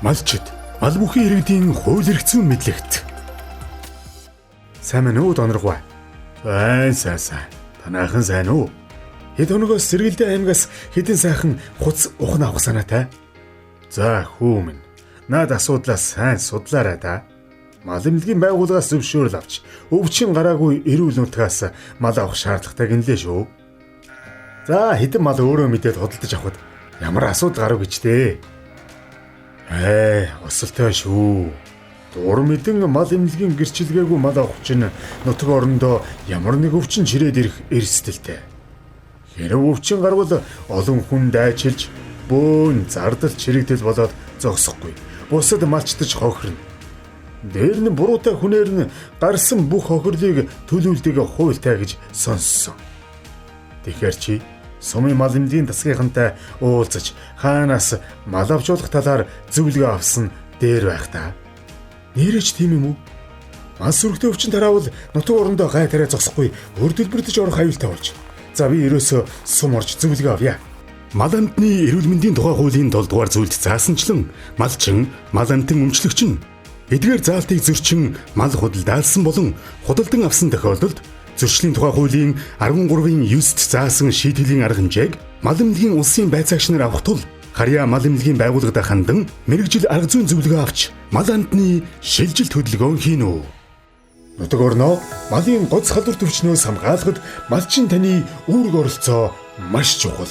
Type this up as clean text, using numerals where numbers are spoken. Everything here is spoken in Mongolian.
Малчид мал бүхий иргэдийн хууль эрх зүйн мэдлэгт. Сайн мэн үү Доноргоо? Сайн. Танайхан сайн уу? Хэд хоногоос Сэргэлдээ аймгаас хэдэн сайхан хуц ухна авах санаатай. За хүү минь. Наад асуудлаа сайн судлаарай да. Мал эмнэлгийн байгууллагаас зөвшөөрөл авч өвчин гараагүй эрүүл нутгаас мал авах шаардлагатай гинлээ шүү. За хэдэн мал өөрөө мэдээд худалдаж авахд ямар асуудал гарав гэж дээ. Осолтой шүү. Дур мэдэн мал эмнэлгийн гэрчилгээгүй мал авах чинь нутаг орондоо ямар нэг өвчин чирээд ирэх эрсдэлтэй. Хэрэг өвчин гарвал олон хүн дайчилж бөөн зардал чирэгдэл болоод зогсохгүй. Бусад малчдаж хохирно. Дээр нь буруутай хүнээр нь гарсан бүх хохирлыг төлөвлөдөг хуйлтай гэж сонссон. Тэгэхээр чи сумын мал эмнэлгийн засгийнхантай уулзаж хаанаас мал авч болох талаар зөвлөгөө авсан дээр байх та. Нэрэж тийм юм уу? Мал сүрэгтэй өвчин тараавал нутаг орондоо гай тараа зогсохгүй өрдөлбөрдөж орох аюултай болж. За би ерөөсөө сум орж зөвлөгөө авъя. Мал амтны эрүүл мэндийн тухай хуулийн 7 дугаар зүйлд заасанчлан малчин, мал амтан өмчлөгч нь эдгээр заалтыг зөрчин мал худалдаалсан болон худалдан авсан тохиолдолд зөрчлийн тухай хуулийн 13-ийн 9-т заасан шийтгэлийн арга хэмжээг мал эмнэлгийн улсын байцаагч нар авах тул харьяа мал эмнэлгийн байгууллагад хандан мэрэгжил арга зүйн зөвлөгөө авч мал амтны шилжилт хөдөлгөөн хийнэ. Нутаг орноо малын гоц халдвар төвчнөөс хамгаалахад малчин таны үүрэг оролцоо маш чухал.